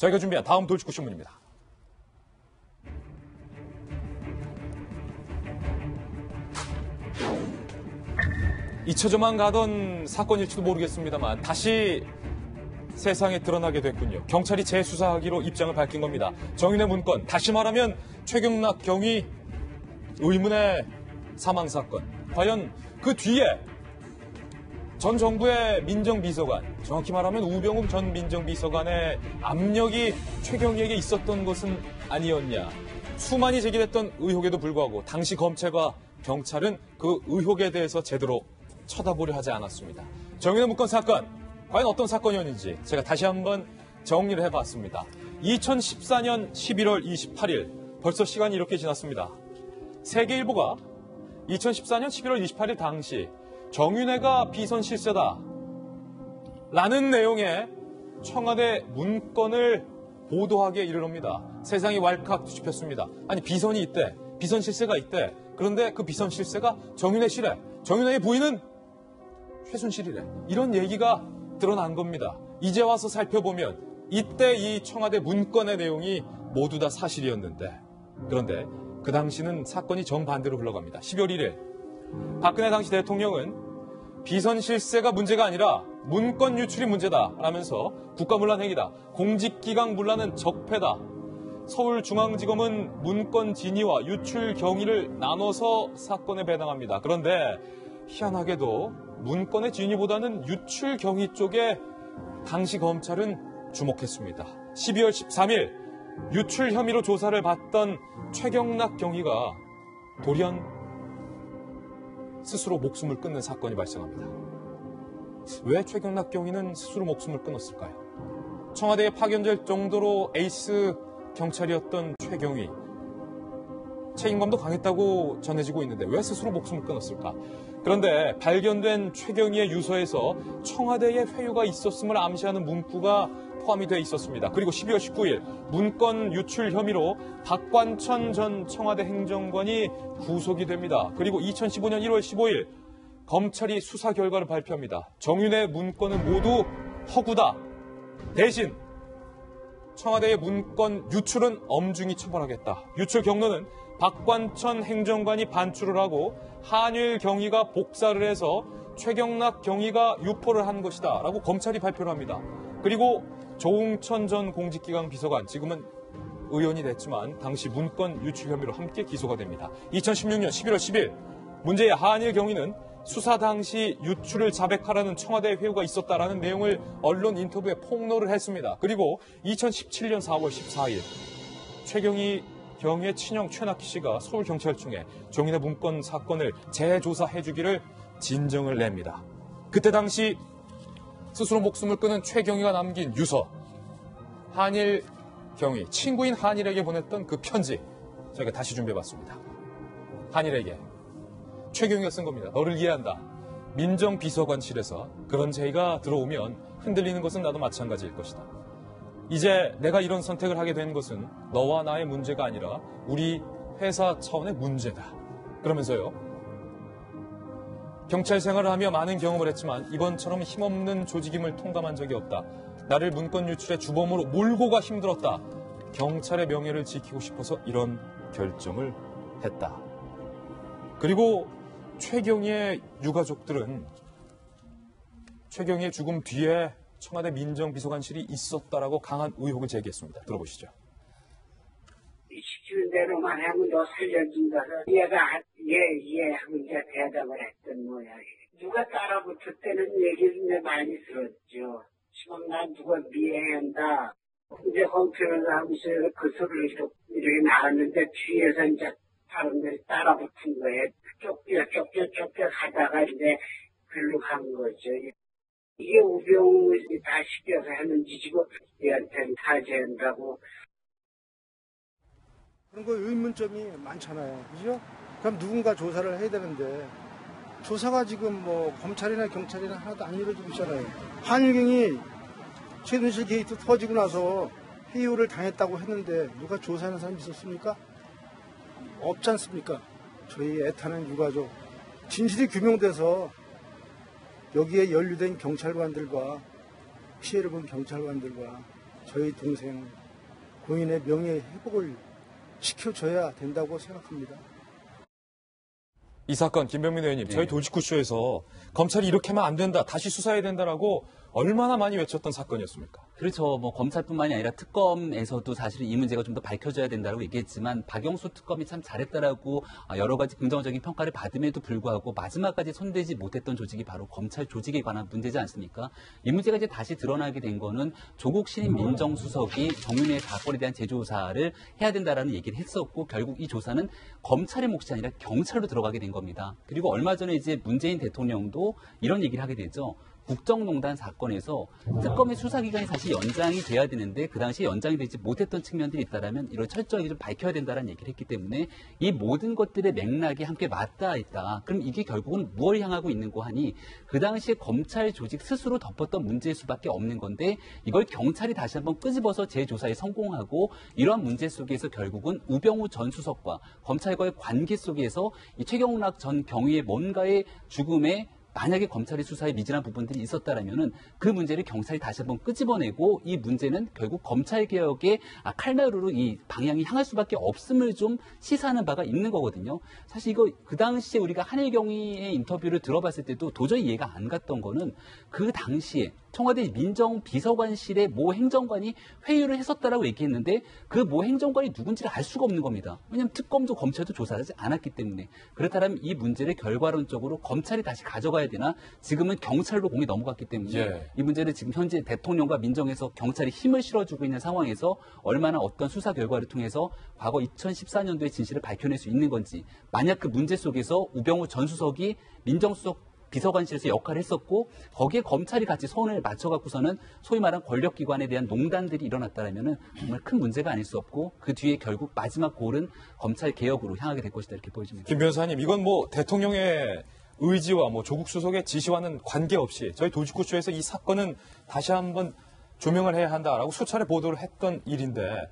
저희가 준비한 다음 돌직구 신문입니다. 잊혀져만 가던 사건일지도 모르겠습니다만 다시 세상에 드러나게 됐군요. 경찰이 재수사하기로 입장을 밝힌 겁니다. 정윤의 문건, 다시 말하면 최경락 경위 의문의 사망사건. 과연 그 뒤에 전 정부의 민정비서관, 정확히 말하면 우병우 전 민정비서관의 압력이 최경희에게 있었던 것은 아니었냐. 수많이 제기됐던 의혹에도 불구하고 당시 검찰과 경찰은 그 의혹에 대해서 제대로 쳐다보려 하지 않았습니다. 정윤의 문건 사건, 과연 어떤 사건이었는지 제가 다시 한번 정리를 해봤습니다. 2014년 11월 28일, 벌써 시간이 이렇게 지났습니다. 세계일보가 2014년 11월 28일 당시 정윤회가 비선 실세다 라는 내용의 청와대 문건을 보도하기에 이르릅니다. 세상이 왈칵 뒤집혔습니다. 아니, 비선이 있대, 비선 실세가 있대. 그런데 그 비선 실세가 정윤회 씨래. 정윤회의 부인은 최순실이래. 이런 얘기가 드러난 겁니다. 이제 와서 살펴보면 이때 이 청와대 문건의 내용이 모두 다 사실이었는데, 그런데 그 당시는 사건이 정반대로 흘러갑니다. 12월 1일 박근혜 당시 대통령은 비선 실세가 문제가 아니라 문건 유출이 문제다 라면서 국가문란 행위다, 공직기강 문란은 적폐다, 서울중앙지검은 문건 진위와 유출 경위를 나눠서 사건에 배당합니다. 그런데 희한하게도 문건의 진위보다는 유출 경위 쪽에 당시 검찰은 주목했습니다. 12월 13일 유출 혐의로 조사를 받던 최경락 경위가 돌연 스스로 목숨을 끊는 사건이 발생합니다. 왜 최경락 경위는 스스로 목숨을 끊었을까요? 청와대에 파견될 정도로 에이스 경찰이었던 최경위, 책임감도 강했다고 전해지고 있는데 왜 스스로 목숨을 끊었을까? 그런데 발견된 최경희의 유서에서 청와대에 회유가 있었음을 암시하는 문구가 포함이 돼 있었습니다. 그리고 12월 19일 문건 유출 혐의로 박관천 전 청와대 행정관이 구속이 됩니다. 그리고 2015년 1월 15일 검찰이 수사 결과를 발표합니다. 정윤의 문건은 모두 허구다. 대신 청와대의 문건 유출은 엄중히 처벌하겠다. 유출 경로는 박관천 행정관이 반출을 하고 한일 경위가 복사를 해서 최경락 경위가 유포를 한 것이다 라고 검찰이 발표를 합니다. 그리고 조응천 전 공직기강 비서관, 지금은 의원이 됐지만 당시 문건 유출 혐의로 함께 기소가 됩니다. 2016년 11월 10일 문제의 한일 경위는 수사 당시 유출을 자백하라는 청와대의 회유가 있었다라는 내용을 언론 인터뷰에 폭로를 했습니다. 그리고 2017년 4월 14일 최경희 경위의 친형 최낙희 씨가 서울경찰청에 정윤의 문건 사건을 재조사해주기를 진정을 냅니다. 그때 당시 스스로 목숨을 끊은 최경희가 남긴 유서, 한일 경위, 친구인 한일에게 보냈던 그 편지 저희가 다시 준비해봤습니다. 한일에게 최경희가 쓴 겁니다. 너를 이해한다. 민정비서관실에서 그런 제의가 들어오면 흔들리는 것은 나도 마찬가지일 것이다. 이제 내가 이런 선택을 하게 된 것은 너와 나의 문제가 아니라 우리 회사 차원의 문제다. 그러면서요, 경찰 생활을 하며 많은 경험을 했지만 이번처럼 힘없는 조직임을 통감한 적이 없다. 나를 문건 유출의 주범으로 몰고 가 힘들었다. 경찰의 명예를 지키고 싶어서 이런 결정을 했다. 그리고 최경희의 유가족들은 최경희의 죽음 뒤에 청와대 민정비서관실이 있었다라고 강한 의혹을 제기했습니다. 들어보시죠. 시키는 대로만 하면 너 살려준다. 얘가 예 하고 이제 대답을 했던 모양이에요. 누가 따라붙을 때는 얘기를 많이 들었죠. 지금 난 누가 미해한다. 이제 헌표를 하면서 그 소리를 이렇게 나왔는데 뒤에서 이제 사람들이 따라붙은 거예요. 쫓겨 가다가 이제 글로 간 거죠. 이게 우병우이 다 시켜서 하는 짓이고 얘한테는 타제한다고. 그런 거 의문점이 많잖아요. 그죠? 그럼 누군가 조사를 해야 되는데 조사가 지금 뭐 검찰이나 경찰이나 하나도 안 이루어지고 있잖아요. 한일경이 최순실 게이트 터지고 나서 회유를 당했다고 했는데 누가 조사하는 사람이 있었습니까? 없지 않습니까? 저희 애타는 유가족 진실이 규명돼서 여기에 연루된 경찰관들과 피해를 본 경찰관들과 저희 동생 고인의 명예 회복을 시켜줘야 된다고 생각합니다. 이 사건 김병민 의원님, 저희 돌직구쇼에서 검찰이 이렇게 하면 안 된다, 다시 수사해야 된다라고 얼마나 많이 외쳤던 사건이었습니까? 그렇죠. 뭐 검찰뿐만이 아니라 특검에서도 사실은 이 문제가 좀 더 밝혀져야 된다고 얘기했지만 박영수 특검이 참 잘했다라고 여러 가지 긍정적인 평가를 받음에도 불구하고 마지막까지 손대지 못했던 조직이 바로 검찰 조직에 관한 문제지 않습니까? 이 문제가 이제 다시 드러나게 된 거는 조국 신임 민정수석이 정윤회 사건에 대한 재조사를 해야 된다라는 얘기를 했었고 결국 이 조사는 검찰의 몫이 아니라 경찰로 들어가게 된 겁니다. 그리고 얼마 전에 이제 문재인 대통령도 이런 얘기를 하게 되죠. 국정농단 사건에서 특검의 수사기간이 사실 연장이 돼야 되는데 그 당시에 연장이 되지 못했던 측면들이 있다면 이걸 철저하게 좀 밝혀야 된다는 얘기를 했기 때문에 이 모든 것들의 맥락이 함께 맞닿아 있다. 그럼 이게 결국은 무엇을 향하고 있는 거 하니 그 당시에 검찰 조직 스스로 덮었던 문제일 수밖에 없는 건데 이걸 경찰이 다시 한번 끄집어서 재조사에 성공하고 이러한 문제 속에서 결국은 우병우 전 수석과 검찰과의 관계 속에서 이 최경락 전 경위의 뭔가의 죽음에 만약에 검찰의 수사에 미진한 부분들이 있었다라면은 그 문제를 경찰이 다시 한번 끄집어내고 이 문제는 결국 검찰개혁의 칼날으로 이 방향이 향할 수밖에 없음을 좀 시사하는 바가 있는 거거든요. 사실 이거 그 당시에 우리가 한일경위의 인터뷰를 들어봤을 때도 도저히 이해가 안 갔던 거는 그 당시에 청와대 민정비서관실의 모 행정관이 회유를 했었다라고 얘기했는데 그 모 행정관이 누군지를 알 수가 없는 겁니다. 왜냐하면 특검도 검찰도 조사하지 않았기 때문에. 그렇다면 이 문제를 결과론적으로 검찰이 다시 가져가야 되나 지금은 경찰로 공이 넘어갔기 때문에 이 문제를 지금 현재 대통령과 민정에서 경찰이 힘을 실어주고 있는 상황에서 얼마나 어떤 수사 결과를 통해서 과거 2014년도의 진실을 밝혀낼 수 있는 건지 만약 그 문제 속에서 우병우 전 수석이 민정수석 비서관실에서 역할을 했었고 거기에 검찰이 같이 손을 맞춰갖고서는 소위 말한 권력기관에 대한 농단들이 일어났다면 정말 큰 문제가 아닐 수 없고 그 뒤에 결국 마지막 골은 검찰 개혁으로 향하게 될 것이다 이렇게 보여집니다. 김 변호사님, 이건 뭐 대통령의 의지와 뭐 조국 수석의 지시와는 관계없이 저희 돌직구쇼에서 이 사건은 다시 한번 조명을 해야 한다라고 수차례 보도를 했던 일인데